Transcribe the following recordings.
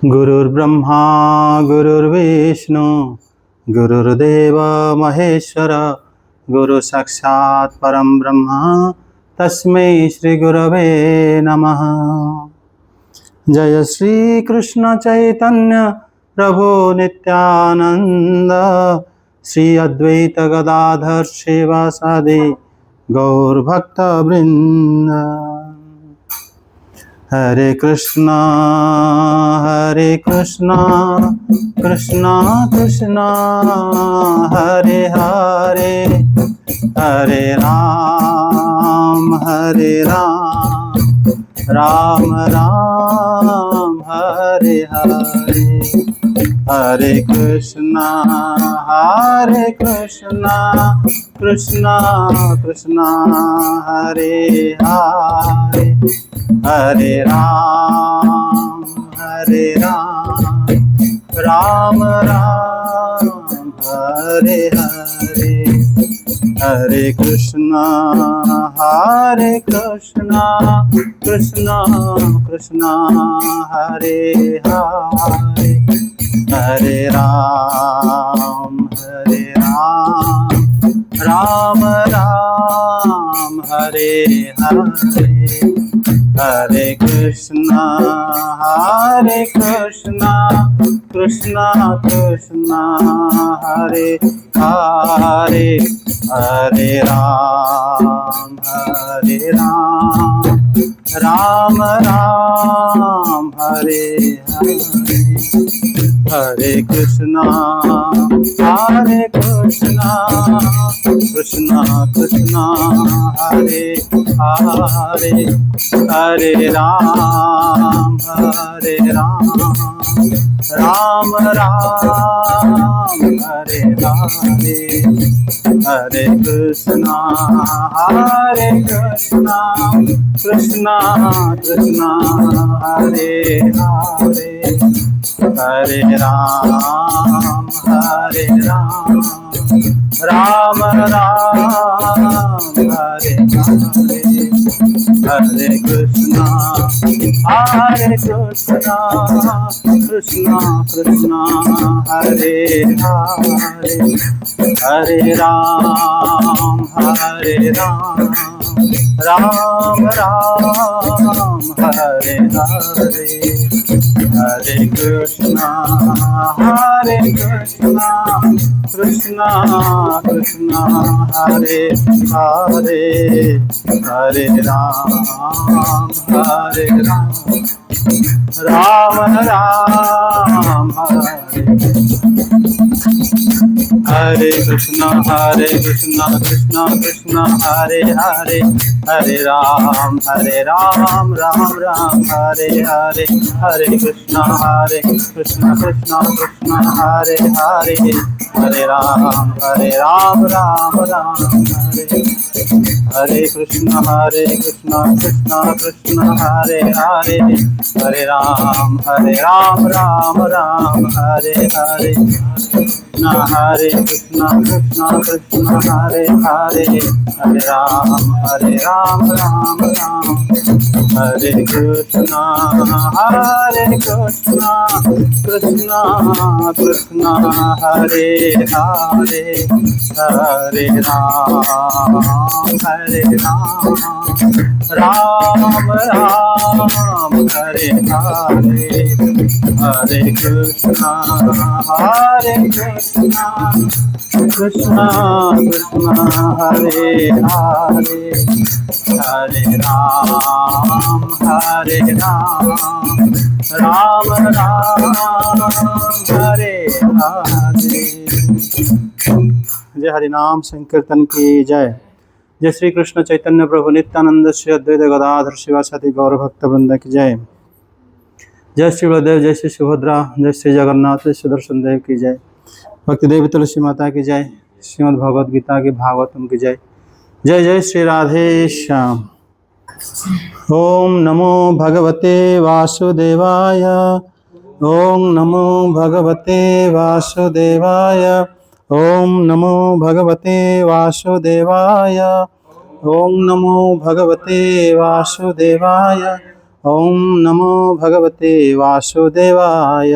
गुरुर्ब्रह्मा गुरुर्विष्णु गुरुर्देव महेश्वर गुरु साक्षात् परम ब्रह्म तस्मै श्री गुरवे नमः। जय श्री कृष्ण चैतन्य प्रभु नित्यानंद श्री अद्वैत गदाधर शिवासादि गौर भक्त वृंद। हरे कृष्णा कृष्णा कृष्णा हरे हरे, हरे राम राम राम हरे हरे। हरे कृष्णा कृष्णा कृष्णा हरे हरे, हरे राम राम राम हरे हरे। हरे कृष्णा कृष्णा कृष्णा हरे हरे, हरे राम राम राम हरे हरे। हरे कृष्णा कृष्णा कृष्णा हरे हरे, हरे राम राम राम हरे हरे। हरे कृष्णा कृष्णा कृष्णा हरे हरे, हरे राम राम राम हरे हरे। हरे कृष्णा कृष्णा कृष्णा हरे हरे, हरे राम राम राम हरे हरे। हरे कृष्णा कृष्णा कृष्णा हरे हरे, हरे राम राम राम हरे हरे। हरे कृष्णा कृष्णा कृष्णा हरे हरे, हरे राम राम राम हरे। हरे कृष्णा कृष्णा कृष्णा हरे हरे, हरे राम राम राम हरे हरे। हरे कृष्णा कृष्णा कृष्णा हरे हरे, हरे राम राम राम हरे। हरे कृष्णा कृष्णा कृष्णा हरे हरे, हरे राम राम राम हरे हरे। हरे कृष्णा कृष्णा हरे हरे, हरे राम राम राम। हरे कृष्णा कृष्णा कृष्णा हरे हरे, हरे राम राम राम हरे हरे। हरे कृष्णा कृष्णा कृष्णा हरे हरे, हरे राम राम राम हरे हरे। जय हरि नाम संकीर्तन की जय। जय श्री कृष्ण चैतन्य प्रभु नित्यानंद श्री अद्वैत गदाधर शिवासादि गौर भक्त वृंद की जय। जय श्री बलदेव, जय श्री सुभद्रा, जय श्री जगन्नाथ, जय सुदर्शन देव की जय। भक्ति देवी तुलसी माता की जय। श्रीमद् भगवद गीता की भागवतम की जय। जय जय श्री राधे श्याम। ओम नमो भगवते वासुदेवाय, ओम नमो भगवते वासुदेवाय, ओम नमो भगवते वासुदेवाय, ओम नमो भगवते वासुदेवाय, ओम नमो भगवते वासुदेवाय।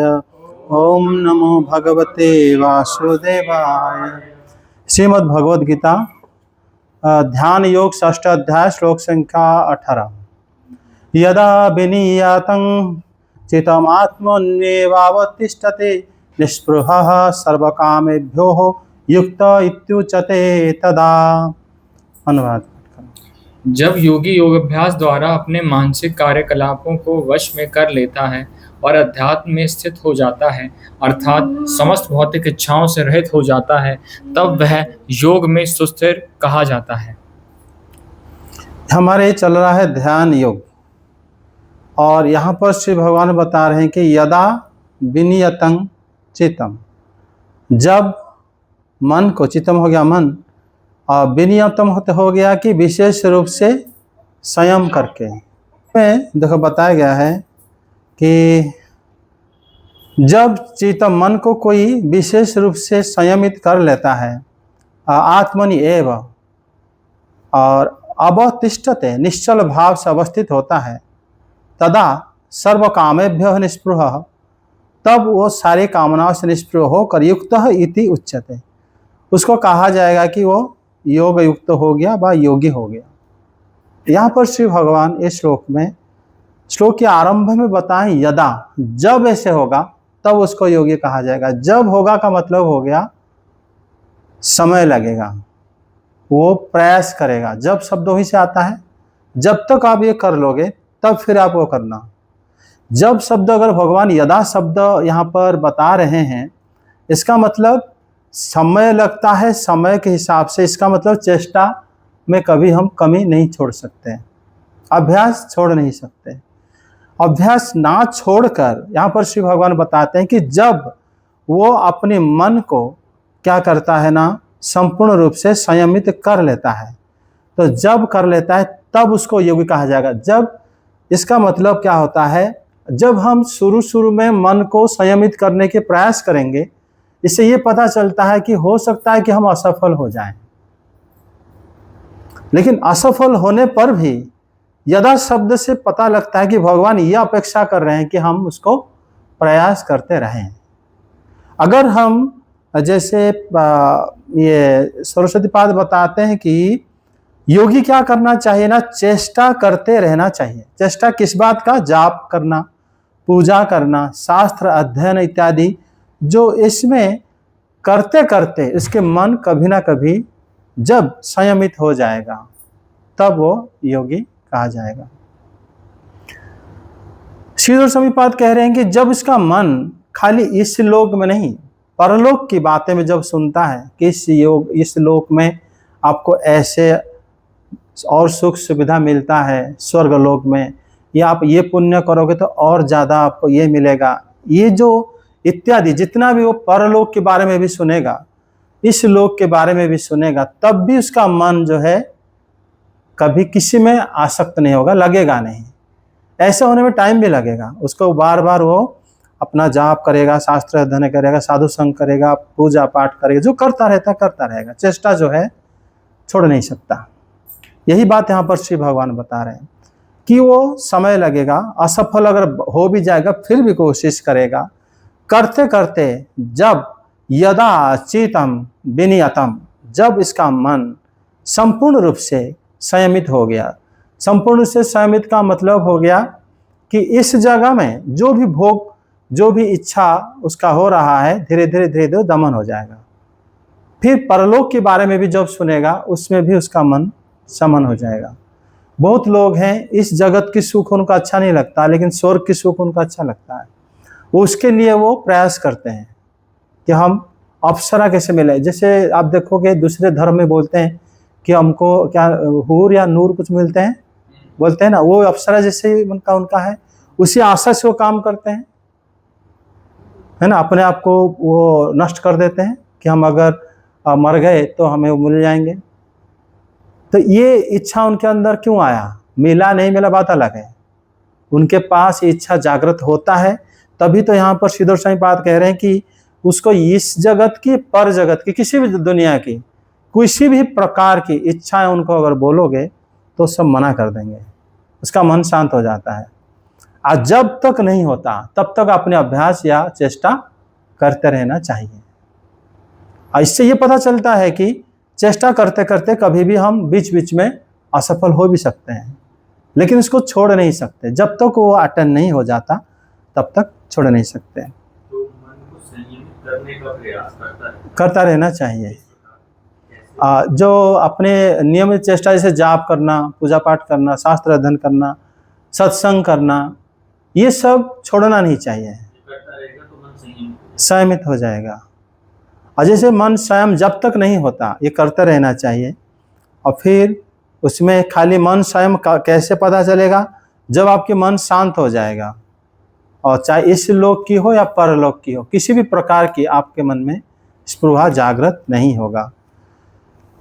ओम नमो भगवते वासुदेवाय। श्रीमद् भगवद गीता ध्यान योग 6 अध्याय श्लोक संख्या 18। यदा विनीयतं चितमात्मन्येवावतिष्ठते निःस्पृहः सर्वकामेभ्यो युक्त इत्युच्यते तदा। अनुवाद। जब योगी योगाभ्यास द्वारा अपने मानसिक कार्यकलापों को वश में कर लेता है और अध्यात्म में स्थित हो जाता है, अर्थात समस्त भौतिक इच्छाओं से रहित हो जाता है, तब वह योग में सुस्थिर कहा जाता है। हमारे चल रहा है ध्यान योग, और यहाँ पर श्री भगवान बता रहे हैं कि यदा विनियतं चित्तम, जब मन को, चित्तम हो गया मन, और विनियतम हो गया कि विशेष रूप से संयम करके। में देखो बताया गया है कि जब चित्तम, मन को कोई विशेष रूप से संयमित कर लेता है, आत्मनि एव, और अवतिष्ठते, निश्चल भाव से अवस्थित होता है, तदा सर्व कामेभ्यः निःस्पृहः, तब वो सारे कामनाओं से निष्पृह होकर युक्तः इति उच्यते, उसको कहा जाएगा कि वो योग युक्त हो गया व योगी हो गया। यहाँ पर श्री भगवान इस श्लोक में, श्लोक के आरंभ में बताएं यदा, जब ऐसे होगा तब उसको योगी कहा जाएगा। जब होगा का मतलब हो गया समय लगेगा, वो प्रयास करेगा। जब शब्द वहीं से आता है, जब तक आप ये कर लोगे तब फिर आप वो करना। जब शब्द, अगर भगवान यदा शब्द यहाँ पर बता रहे हैं, इसका मतलब समय लगता है, समय के हिसाब से। इसका मतलब चेष्टा में कभी हम कमी नहीं छोड़ सकते, अभ्यास छोड़ नहीं सकते। अभ्यास ना छोड़कर यहाँ पर श्री भगवान बताते हैं कि जब वो अपने मन को क्या करता है ना, संपूर्ण रूप से संयमित कर लेता है, तो जब कर लेता है तब उसको योगी कहा जाएगा। जब, इसका मतलब क्या होता है, जब हम शुरू में मन को संयमित करने के प्रयास करेंगे, इससे ये पता चलता है कि हो सकता है कि हम असफल हो जाएं, लेकिन असफल होने पर भी यदा शब्द से पता लगता है कि भगवान ये अपेक्षा कर रहे हैं कि हम उसको प्रयास करते रहें। अगर हम, जैसे ये सरस्वती पाद बताते हैं कि योगी क्या करना चाहिए ना, चेष्टा करते रहना चाहिए। चेष्टा किस बात का? जाप करना, पूजा करना, शास्त्र अध्ययन इत्यादि, जो इसमें करते करते इसके मन कभी ना कभी जब संयमित हो जाएगा तब वो योगी कहा जाएगा। श्रीधर समीपाद कह रहे हैं कि जब इसका मन खाली इस लोक में नहीं, परलोक की बातें में जब सुनता है कि इस लोक में आपको ऐसे और सुख सुविधा मिलता है, स्वर्ग लोक में, या आप ये पुण्य करोगे तो और ज़्यादा आपको ये मिलेगा, ये जो इत्यादि जितना भी वो परलोक के बारे में भी सुनेगा, इस लोक के बारे में भी सुनेगा, तब भी उसका मन जो है कभी किसी में आसक्त नहीं होगा, लगेगा नहीं। ऐसा होने में टाइम भी लगेगा, उसको बार बार वो अपना जाप करेगा, शास्त्र अध्ययन करेगा, साधु संग करेगा, पूजा पाठ करेगा, जो करता रहेगा, चेष्टा जो है छोड़ नहीं सकता। यही बात यहाँ पर श्री भगवान बता रहे हैं कि वो समय लगेगा, असफल अगर हो भी जाएगा फिर भी कोशिश करेगा, करते करते जब यदा चित्तम विनियतम, जब इसका मन संपूर्ण रूप से संयमित हो गया। संपूर्ण रूप से संयमित का मतलब हो गया कि इस जगह में जो भी भोग, जो भी इच्छा उसका हो रहा है, धीरे धीरे दमन हो जाएगा। फिर परलोक के बारे में भी जब सुनेगा, उसमें भी उसका मन समन हो जाएगा। बहुत लोग हैं, इस जगत की सुख उनका अच्छा नहीं लगता, लेकिन स्वर्ग की सुख उनका अच्छा लगता है। उसके लिए वो प्रयास करते हैं कि हम अप्सरा कैसे मिले। जैसे आप देखोगे दूसरे धर्म में बोलते हैं कि हमको क्या हूर या नूर कुछ मिलते हैं, बोलते हैं ना, वो अप्सरा जैसे उनका है, उसी आशा से वो काम करते हैं, है ना। अपने आप को वो नष्ट कर देते हैं कि हम अगर मर गए तो हमें वो मिल जाएंगे। तो ये इच्छा उनके अंदर क्यों आया? मिला नहीं मिला बात अलग है, उनके पास इच्छा जागृत होता है, तभी तो यहाँ पर श्रीधर स्वामी पाद कह रहे हैं कि उसको इस जगत की, पर जगत की, किसी भी दुनिया की किसी भी प्रकार की इच्छाएं उनको अगर बोलोगे तो सब मना कर देंगे, उसका मन शांत हो जाता है। आज जब तक नहीं होता तब तक अपने अभ्यास या चेष्टा करते रहना चाहिए। और इससे ये पता चलता है कि चेष्टा करते करते कभी भी हम बीच बीच में असफल हो भी सकते हैं, लेकिन इसको छोड़ नहीं सकते। जब तक वो अटेंड नहीं हो जाता तब तक छोड़ नहीं सकते। तो मन को संयमित करने का प्रयास करता रहना चाहिए। जो अपने नियमित चेष्टा, जैसे जाप करना, पूजा पाठ करना, शास्त्र अध्ययन करना, सत्संग करना, ये सब छोड़ना नहीं चाहिए। करता रहेगा तो मन संयमित हो जाएगा। और जैसे मन स्वयं जब तक नहीं होता, ये करते रहना चाहिए। और फिर उसमें खाली मन स्वयं कैसे पता चलेगा? जब आपके मन शांत हो जाएगा, और चाहे इस लोक की हो या परलोक की हो, किसी भी प्रकार की आपके मन में स्पृहा जागृत नहीं होगा।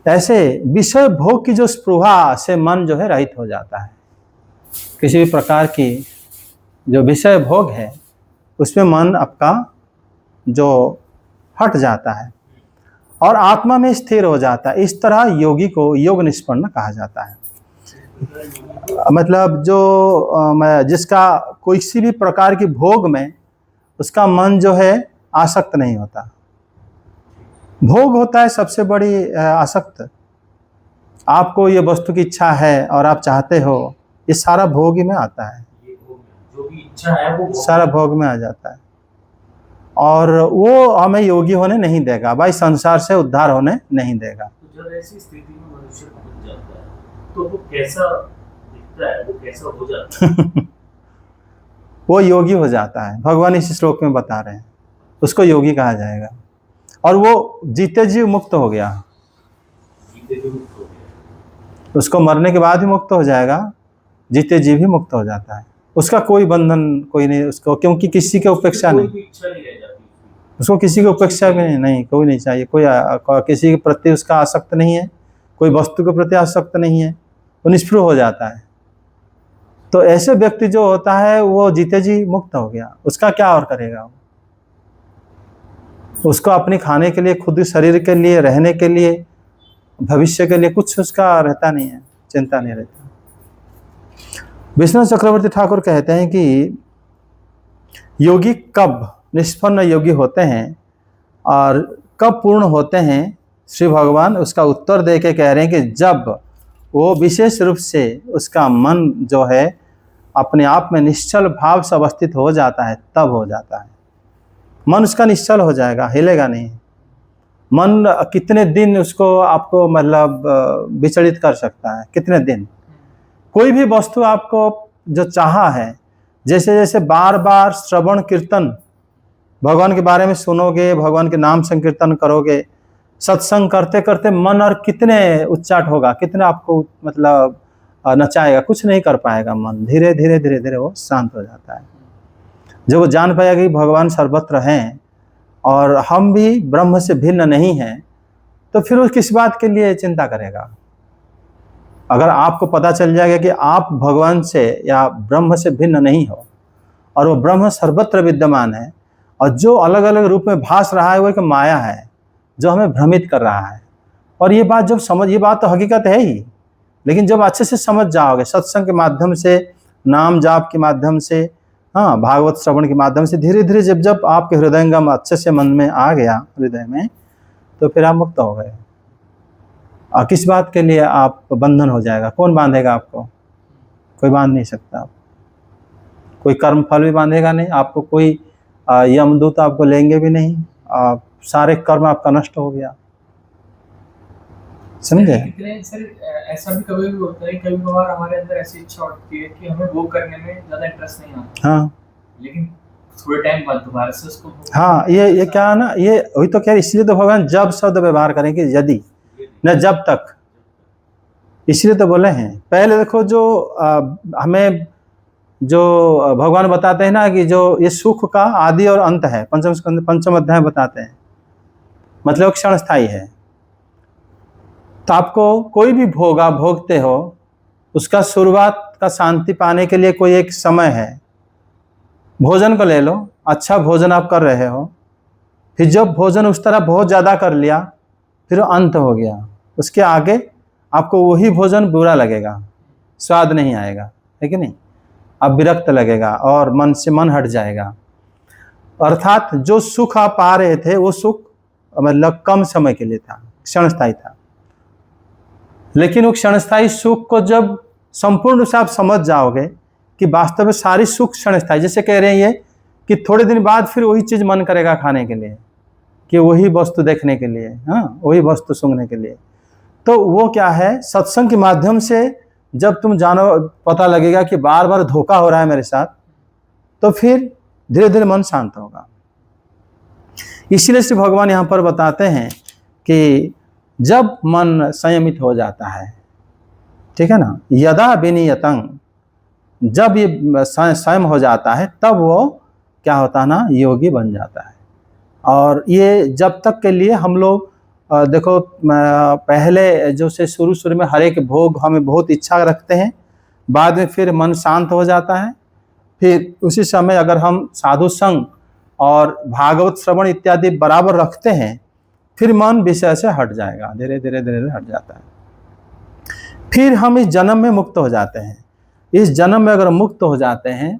ऐसे विषय भोग की जो स्पृहा से मन जो है रहित हो जाता है। किसी भी प्रकार की जो विषय भोग है उसमें मन आपका जो हट जाता है और आत्मा में स्थिर हो जाता है। इस तरह योगी को योग निष्पन्न कहा जाता है। मतलब जो जिसका किसी भी प्रकार की भोग में उसका मन जो है आसक्त नहीं होता। भोग होता है सबसे बड़ी आसक्त। आपको ये वस्तु की इच्छा है और आप चाहते हो, ये सारा भोग ही में आता है। जो भी इच्छा है वो सारा भोग में आ जाता है, और वो हमें योगी होने नहीं देगा भाई, संसार से उद्धार होने नहीं देगा। तो जब ऐसी स्थिति में मनुष्य पहुंच जाता है तो वो कैसा दिखता है, वो कैसा हो जाता है? वो योगी हो जाता है। भगवान इस श्लोक में बता रहे हैं, उसको योगी कहा जाएगा। और वो जीते जी मुक्त हो गया। जीते जी मुक्त हो गया। उसको मरने के बाद ही मुक्त हो जाएगा, जीते जी भी मुक्त हो जाता है। उसका कोई बंधन कोई नहीं उसको, क्योंकि किसी की उपेक्षा नहीं। कोई इच्छा नहीं रह जाती उसको किसी की उपेक्षा भी नहीं, कोई नहीं चाहिए। कोई किसी के प्रति उसका आसक्त नहीं है, कोई वस्तु के प्रति आसक्त नहीं है, वो निष्पृह हो जाता है। तो ऐसे व्यक्ति जो होता है वो जीते जी मुक्त हो गया। उसका क्या और करेगा वो? उसको अपने खाने के लिए, खुद शरीर के लिए, रहने के लिए, भविष्य के लिए कुछ उसका रहता नहीं है, चिंता नहीं रहती। विष्णु चक्रवर्ती ठाकुर कहते हैं कि योगी कब निष्पन्न योगी होते हैं और कब पूर्ण होते हैं, श्री भगवान उसका उत्तर दे के कह रहे हैं कि जब वो विशेष रूप से उसका मन जो है अपने आप में निश्चल भाव से अवस्थित हो जाता है, तब हो जाता है। मन उसका निश्चल हो जाएगा, हिलेगा नहीं। मन कितने दिन उसको आपको मतलब विचलित कर सकता है, कितने दिन? कोई भी वस्तु आपको जो चाहा है, जैसे जैसे बार बार श्रवण कीर्तन भगवान के बारे में सुनोगे, भगवान के नाम संकीर्तन करोगे, सत्संग करते करते मन और कितने उच्चाट होगा, कितने आपको मतलब नचाएगा, कुछ नहीं कर पाएगा मन। धीरे धीरे धीरे धीरे वो शांत हो जाता है। जब वो जान पाएगा कि भगवान सर्वत्र हैं और हम भी ब्रह्म से भिन्न नहीं हैं, तो फिर वो किस बात के लिए चिंता करेगा? अगर आपको पता चल जाएगा कि आप भगवान से या ब्रह्म से भिन्न नहीं हो और वो ब्रह्म सर्वत्र विद्यमान है, और जो अलग अलग रूप में भास रहा है वो एक माया है जो हमें भ्रमित कर रहा है। और ये बात जब समझ, ये बात तो हकीकत है ही, लेकिन जब अच्छे से समझ जाओगे, सत्संग के माध्यम से, नाम जाप के माध्यम से, हाँ, भागवत श्रवण के माध्यम से, धीरे धीरे जब जब आपके हृदयंगम अच्छे से मन में आ गया, हृदय में, तो फिर आप मुक्त हो गए। और किस बात के लिए आप बंधन हो जाएगा? कौन बांधेगा आपको? कोई बांध नहीं सकता। आप कोई कर्म फल भी बांधेगा नहीं आपको, कोई यमदूत आपको लेंगे भी नहीं, सारे कर्म आपका नष्ट हो गया। समझे? ऐसा भी कभी भी होता है, कभी कभार हमारे अंदर ऐसी इच्छा होती है कि हमें वो करने में ज्यादा इंटरेस्ट नहीं आता, हाँ, लेकिन थोड़े टाइम बाद दोबारा से उसको हाँ, ये क्या है ना, ये वही तो क्या, इसलिए तो भगवान जब शब्द व्यवहार करेंगे, यदि न जब तक, इसलिए तो बोले हैं। पहले देखो जो हमें जो भगवान बताते हैं ना कि जो ये सुख का आदि और अंत है, पंचम अध्याय बताते हैं, मतलब क्षण स्थायी है। तो आपको कोई भी भोग आप भोगते हो, उसका शुरुआत का शांति पाने के लिए कोई एक समय है। भोजन को ले लो, अच्छा भोजन आप कर रहे हो, फिर जब भोजन उस तरह बहुत ज़्यादा कर लिया, फिर अंत हो गया, उसके आगे आपको वही भोजन बुरा लगेगा, स्वाद नहीं आएगा, है कि नहीं? अब विरक्त लगेगा और मन से मन हट जाएगा। अर्थात जो सुख आप पा रहे थे वो सुख मतलब कम समय के लिए था, क्षणस्थायी था। लेकिन वो क्षणस्थायी सुख को जब संपूर्ण रूप से आप समझ जाओगे कि वास्तव में सारी सुख क्षणस्थायी, जैसे कह रहे हैं ये कि थोड़े दिन बाद फिर वही चीज मन करेगा खाने के लिए, कि वही वस्तु देखने के लिए, हाँ वही वस्तु सूंघने के लिए। तो वो क्या है, सत्संग के माध्यम से जब तुम जानो, पता लगेगा कि बार बार धोखा हो रहा है मेरे साथ, तो फिर धीरे धीरे मन शांत होगा। इसीलिए श्री भगवान यहाँ पर बताते हैं कि जब मन संयमित हो जाता है, ठीक है ना, यदा विनियतं, जब ये संयम हो जाता है तब वो क्या होता है ना, योगी बन जाता है। और ये जब तक के लिए हम लोग देखो पहले जो से शुरू में हर एक भोग हमें बहुत इच्छा रखते हैं, बाद में फिर मन शांत हो जाता है। फिर उसी समय अगर हम साधु संग और भागवत श्रवण इत्यादि बराबर रखते हैं, फिर मन विषय से हट जाएगा, धीरे धीरे धीरे धीरे हट जाता है। फिर हम इस जन्म में मुक्त हो जाते हैं। इस जन्म में अगर मुक्त हो जाते हैं,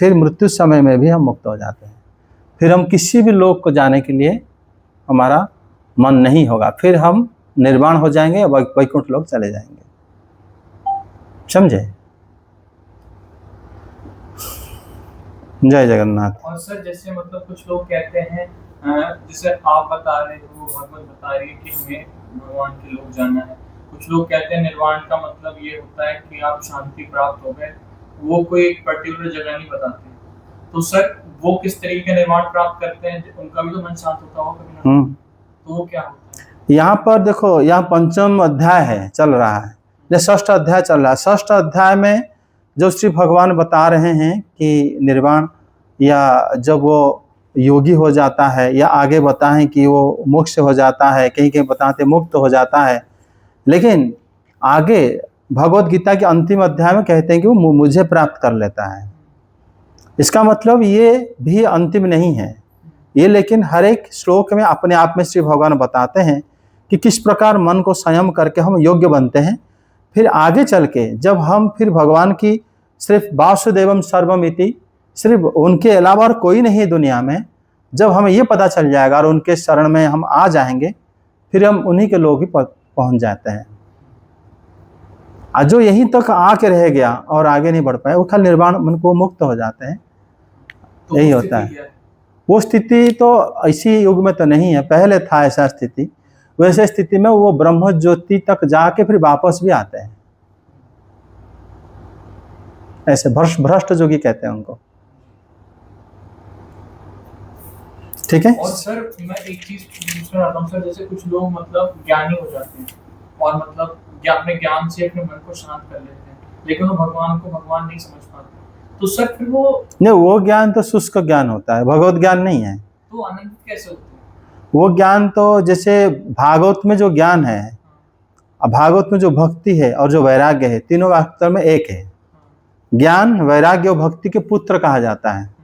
फिर मृत्यु समय में भी हम मुक्त हो जाते हैं। फिर हम किसी भी लोक को जाने के लिए हमारा मन नहीं होगा, फिर हम निर्वाण हो जाएंगे, वैकुंठ लोक चले जाएंगे। समझे? जय जगन्नाथ। और सर जैसे मतलब कुछ लोग कहते हैं, जैसे आप बता रहे हो, भगवत बता रही है कि हमें भगवान के लोग जाना है। कुछ लोग कहते हैं निर्वाण का मतलब ये होता है कि आप शांति प्राप्त हो गए, वो कोई एक पर्टिकुलर जगह नहीं बताते। तो सर वो किस तरीके का निर्वाण प्राप्त करते हैं? उनका भी तो मन शांत होता होगा कभी ना, तो वो क्या होता है? यहाँ पर देखो, यहाँ पंचम अध्याय है, चल रहा है, ये षष्ठ अध्याय चल रहा है। षष्ठ अध्याय में जो श्री भगवान बता रहे हैं कि निर्वाण, या जब वो योगी हो जाता है, या आगे बताएं कि वो मोक्ष हो जाता है, कहीं कहीं बताते मुक्त हो जाता है। लेकिन आगे भगवत गीता के अंतिम अध्याय में कहते हैं कि वो मुझे प्राप्त कर लेता है। इसका मतलब ये भी अंतिम नहीं है ये, लेकिन हर एक श्लोक में अपने आप में श्री भगवान बताते हैं कि किस प्रकार मन को संयम करके हम योग्य बनते हैं। फिर आगे चल के जब हम फिर भगवान की सिर्फ वासुदेवम सर्वम इति, सिर्फ उनके अलावा और कोई नहीं है दुनिया में, जब हमें ये पता चल जाएगा और उनके शरण में हम आ जाएंगे, फिर हम उन्हीं के लोग ही पहुंच जाते हैं। और जो यहीं तक आके रह गया और आगे नहीं बढ़ पाए, वो खाली निर्वाण मन को मुक्त हो जाते हैं। तो यही होता है। वो स्थिति तो इसी युग में तो नहीं है, पहले था ऐसा स्थिति। वैसे स्थिति में वो ब्रह्म ज्योति तक जाके फिर वापस भी आते हैं। ऐसे भ्रष्ट जोगी कहते हैं उनको। ठीक है। और सर मैं एक चीज पूछना चाहता हूँ सर, जैसे कुछ लोग मतलब ज्ञानी हो जाते हैं और मतलब अपने ज्ञान से अपने मन को शांत कर लेते हैं, लेकिन वो भगवान को भगवान नहीं समझ पाते, तो सर फिर वो नहीं, वो ज्ञान तो शुष्क ज्ञान होता है, भगवत ज्ञान नहीं है। तो आनंदित कैसे होते हैं? वो ज्ञान तो जैसे भागवत में जो ज्ञान है, भागवत में जो भक्ति है और जो वैराग्य है, तीनों वास्तव में एक है। ज्ञान, वैराग्य और भक्ति के पुत्र कहा जाता है।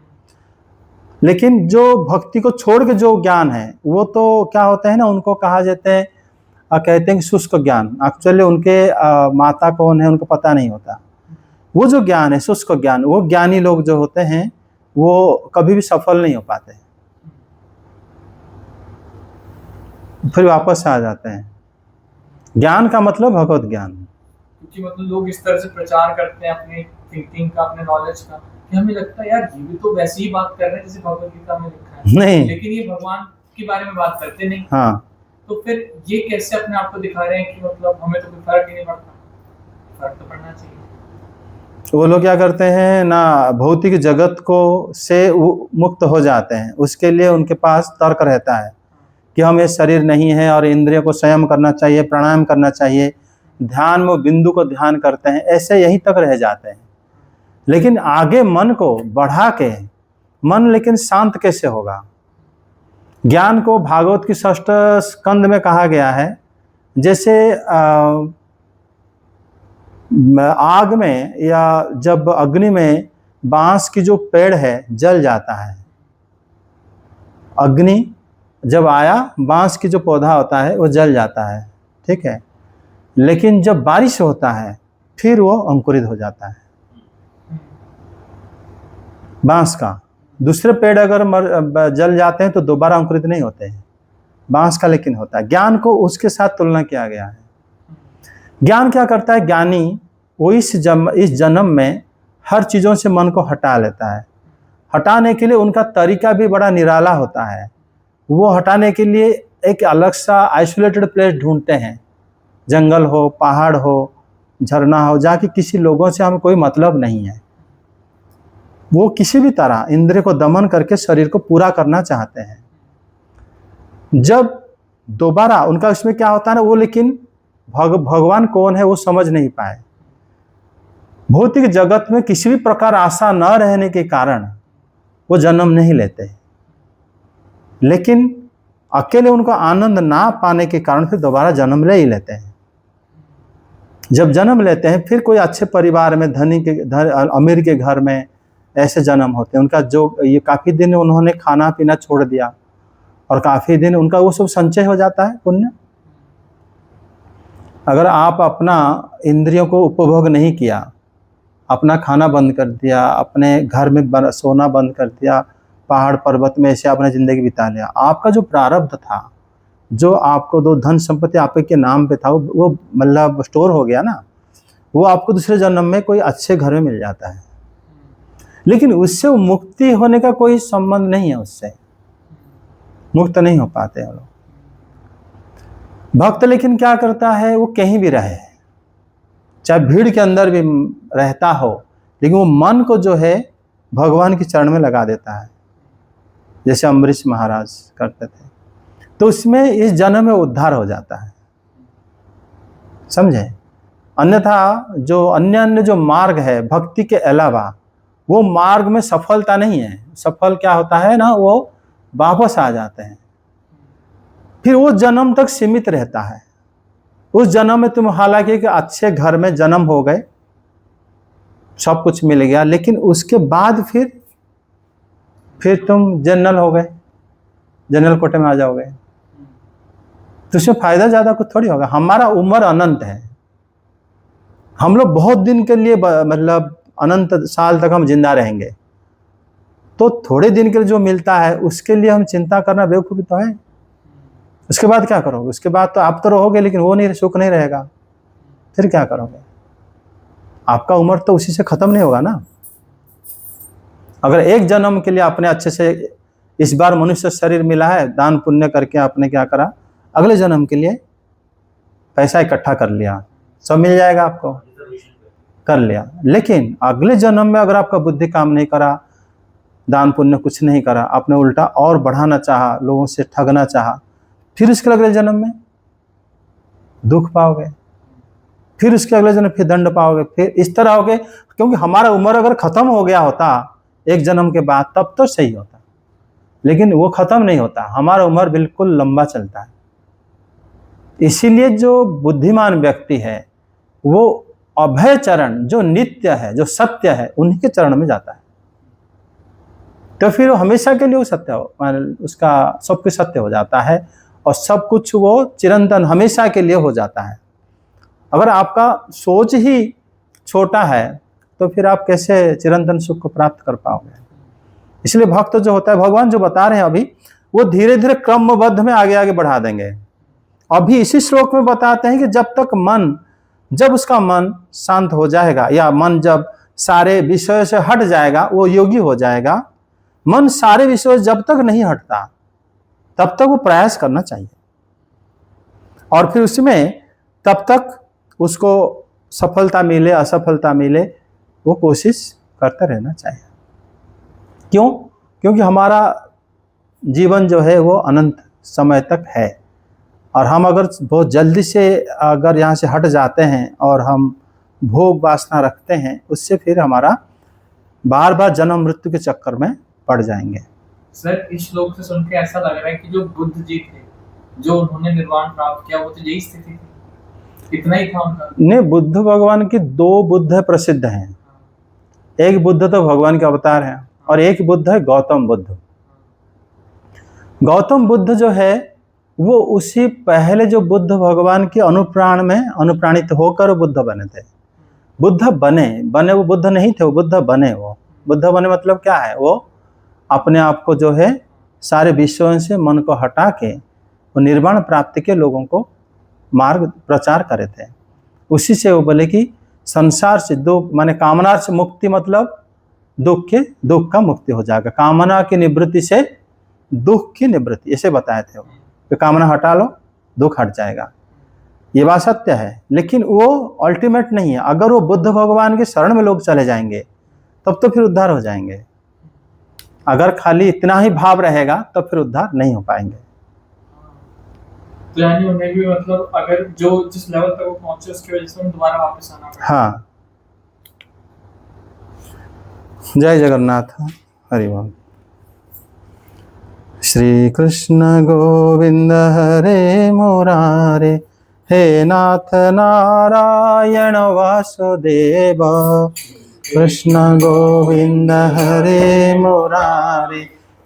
लेकिन जो भक्ति को छोड़ के जो ज्ञान है, वो तो क्या होता है ना, उनको कहा जाता है, कहते हैं शुष्क ज्ञान। एक्चुअली उनके माता कौन है उनको पता नहीं होता। वो जो ज्ञान है शुष्क ज्ञान, वो ज्ञानी लोग जो होते हैं वो कभी भी सफल नहीं हो पाते, फिर वापस आ जाते हैं। ज्ञान का मतलब भगवत ज्ञान। क्योंकि मतलब लोग इस तरह से प्रचार करते हैं अपने थिंकिंग का, अपने नॉलेज का, कि हमें लगता है यार ये भी तो वैसी ही बात कर रहे हैं जैसे भगवत गीता में लिखा है, नहीं, लेकिन ये भगवान के बारे में बात करते नहीं। हाँ, तो फिर ये कैसे अपने आप को दिखा रहे हैं कि मतलब हमें तो कोई फर्क ही नहीं पड़ता? फर्क तो पड़ना चाहिए। वो लोग क्या करते हैं ना, भौतिक जगत को से मुक्त हो जाते हैं। उसके लिए उनके पास तर्क रहता है कि हम ये शरीर नहीं है और इंद्रियों को संयम करना चाहिए, प्राणायाम करना चाहिए, ध्यान में बिंदु को ध्यान करते हैं, ऐसे यहीं तक रह जाते हैं। लेकिन आगे मन को बढ़ा के, मन लेकिन शांत कैसे होगा? ज्ञान को भागवत की षष्ठ स्कंद में कहा गया है, जैसे आग में या जब अग्नि में बांस की जो पेड़ है जल जाता है, अग्नि जब आया, बांस की जो पौधा होता है वो जल जाता है, ठीक है। लेकिन जब बारिश होता है फिर वो अंकुरित हो जाता है। बांस का। दूसरे पेड़ अगर जल जाते हैं तो दोबारा अंकुरित नहीं होते हैं, बांस का लेकिन होता है। ज्ञान को उसके साथ तुलना किया गया है। ज्ञान क्या करता है, ज्ञानी वो इस जन्म में हर चीज़ों से मन को हटा लेता है। हटाने के लिए उनका तरीका भी बड़ा निराला होता है। वो हटाने के लिए एक अलग सा आइसोलेटेड प्लेस ढूंढते हैं, जंगल हो, पहाड़ हो, झरना हो, जहाँ की किसी लोगों से हमें कोई मतलब नहीं है। वो किसी भी तरह इंद्रिय को दमन करके शरीर को पूरा करना चाहते हैं। जब दोबारा उनका इसमें क्या होता है ना, वो लेकिन भगवान कौन है वो समझ नहीं पाए। भौतिक जगत में किसी भी प्रकार आशा न रहने के कारण वो जन्म नहीं लेते, लेकिन अकेले उनको आनंद ना पाने के कारण फिर दोबारा जन्म ले ही लेते हैं। जब जन्म लेते हैं फिर कोई अच्छे परिवार में, अमीर के घर में ऐसे जन्म होते हैं। उनका जो ये काफ़ी दिन उन्होंने खाना पीना छोड़ दिया और काफ़ी दिन उनका वो सब संचय हो जाता है पुण्य। अगर आप अपना इंद्रियों को उपभोग नहीं किया, अपना खाना बंद कर दिया, अपने घर में सोना बंद कर दिया, पहाड़ पर्वत में ऐसे आपने ज़िंदगी बिता लिया, आपका जो प्रारब्ध था, जो आपको दो धन संपत्ति आपके नाम पे था, वो मतलब स्टोर हो गया ना, वो आपको दूसरे जन्म में कोई अच्छे घर में मिल जाता है। लेकिन उससे मुक्ति होने का कोई संबंध नहीं है, उससे मुक्त नहीं हो पाते हैं लोग। भक्त लेकिन क्या करता है, वो कहीं भी रहे, चाहे भीड़ के अंदर भी रहता हो, लेकिन वो मन को जो है भगवान के चरण में लगा देता है, जैसे अम्बरीश महाराज करते थे। तो उसमें इस जन्म में उद्धार हो जाता है, समझे। अन्यथा जो अन्य जो मार्ग है भक्ति के अलावा, वो मार्ग में सफलता नहीं है। सफल क्या होता है ना, वो वापस आ जाते हैं, फिर वो जन्म तक सीमित रहता है। उस जन्म में तुम हालांकि एक अच्छे घर में जन्म हो गए, सब कुछ मिल गया, लेकिन उसके बाद फिर तुम जनरल हो गए, जनरल कोटे में आ जाओगे, तो उसमें फायदा ज्यादा कुछ थोड़ी होगा। हमारा उम्र अनंत है, हम लोग बहुत दिन के लिए मतलब अनंत साल तक हम जिंदा रहेंगे, तो थोड़े दिन के लिए जो मिलता है उसके लिए हम चिंता करना बेवकूफ़ी तो है। उसके बाद क्या करोगे? उसके बाद तो आप तो रहोगे, लेकिन वो नहीं, सुख नहीं रहेगा, फिर क्या करोगे? आपका उम्र तो उसी से खत्म नहीं होगा ना। अगर एक जन्म के लिए आपने अच्छे से इस बार मनुष्य शरीर मिला है, दान पुण्य करके आपने क्या करा, अगले जन्म के लिए पैसा इकट्ठा कर लिया, सब मिल जाएगा आपको, कर लिया। लेकिन अगले जन्म में अगर आपका बुद्धि काम नहीं करा, दान पुण्य कुछ नहीं करा, आपने उल्टा और बढ़ाना चाहा, लोगों से ठगना चाहा, फिर उसके अगले जन्म में दुख पाओगे, फिर उसके अगले जन्म फिर दंड पाओगे, फिर इस तरह होगे। क्योंकि हमारा उम्र अगर खत्म हो गया होता एक जन्म के बाद, तब तो सही होता, लेकिन वो खत्म नहीं होता, हमारा उम्र बिल्कुल लंबा चलता है। इसीलिए जो बुद्धिमान व्यक्ति है वो अभय चरण, जो नित्य है, जो सत्य है, उन्हीं के चरण में जाता है। तो फिर वो हमेशा के लिए वो सत्य हो, उसका सब कुछ सत्य हो जाता है, और सब कुछ वो चिरंतन हमेशा के लिए हो जाता है। अगर आपका सोच ही छोटा है तो फिर आप कैसे चिरंतन सुख को प्राप्त कर पाओगे? इसलिए भक्त जो होता है, भगवान जो बता रहे हैं अभी, वो धीरे धीरे क्रमबद्ध में आगे आगे बढ़ा देंगे। अभी इसी श्लोक में बताते हैं कि जब उसका मन शांत हो जाएगा, या मन जब सारे विषय से हट जाएगा, वो योगी हो जाएगा। मन सारे विषय जब तक नहीं हटता तब तक वो प्रयास करना चाहिए, और फिर उसमें तब तक उसको सफलता मिले असफलता मिले, वो कोशिश करता रहना चाहिए। क्यों? क्योंकि हमारा जीवन जो है वो अनंत समय तक है, और हम अगर बहुत जल्दी से अगर यहाँ से हट जाते हैं और हम भोग वासना रखते हैं, उससे फिर हमारा बार बार जन्म मृत्यु के चक्कर में पड़ जाएंगे। सर, इस श्लोक से सुन के ऐसा लग रहा है कि जो बुद्ध जी थे, जो उन्होंने निर्वाण प्राप्त किया, वो तो यही स्थिति थी, इतना ही था उनका। नहीं, बुद्ध भगवान की दो बुद्ध प्रसिद्ध हैं। एक बुद्ध तो भगवान के अवतार हैं, और एक बुद्ध है गौतम बुद्ध। गौतम बुद्ध जो है वो उसी पहले जो बुद्ध भगवान के अनुप्राण में अनुप्राणित होकर बुद्ध बने थे। बुद्ध बने वो बुद्ध नहीं थे, वो बुद्ध बने। वो बुद्ध बने मतलब क्या है, वो अपने आप को जो है सारे विषयों से मन को हटा के वो निर्वाण प्राप्ति के लोगों को मार्ग प्रचार करे थे। उसी से वो बोले कि संसार से दुख माने कामना से मुक्ति मतलब दुख का मुक्ति हो जाएगा, कामना की निवृत्ति से दुख की निवृत्ति, ऐसे बताए थे वो कि कामना हटा लो दुख हट जाएगा। ये बात सत्य है, लेकिन वो अल्टीमेट नहीं है। अगर वो बुद्ध भगवान के शरण में लोग चले जाएंगे तब तो फिर उद्धार हो जाएंगे। अगर खाली इतना ही भाव रहेगा तो फिर उद्धार नहीं हो पाएंगे। तो यानी उन्हें भी मतलब अगर जो जिस लेवल तक वो पहुंचे उसकी वजह से उन्हें दोबारा वापस आना पड़ेगा। हाँ, जय जगन्नाथ, हरि बोल। श्री कृष्ण गोविंद हरे मुरारे, हे नाथ नारायण वासुदेव। कृष्ण गोविंद हरे मुरारे,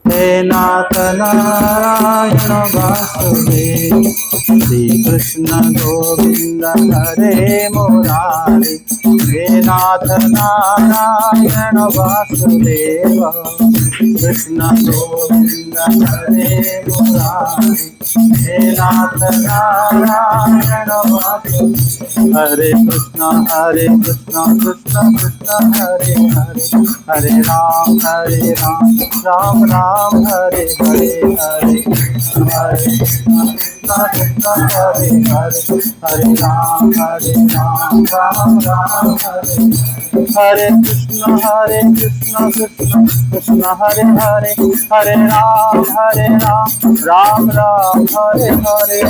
हे नाथ नारायण वासुदेव। श्री कृष्ण गोविंद हरे मुरारे, हे नाथ नारायण वासुदेव। कृष्ण गोविंद हरे मुरारे, हे नाथ नारायण वासुदेव। हरे कृष्ण कृष्ण कृष्ण हरे हरे, हरे राम राम राम हरे हरे, हरे हरे कृष्ण कृष्ण हरे हरे, हरे राम राम राम हरे हरे कृष्ण कृष्ण कृष्ण हरे हरे, हरे राम राम राम हरे हरे।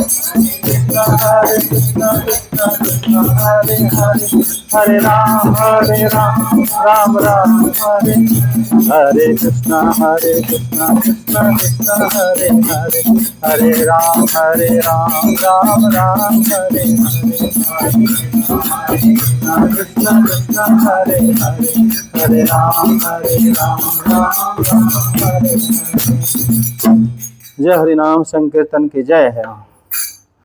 कृष्ण कृष्ण कृष्ण हरे हरे, हरे राम राम राम हरे हरे। कृष्ण कृष्ण कृष्ण हरे हरे, हरे राम राम राम हरे हरे। कृष्ण कृष्ण हरे हरे, हरे राम राम राम हरे हरे। जय हरि नाम संकीर्तन की जय है।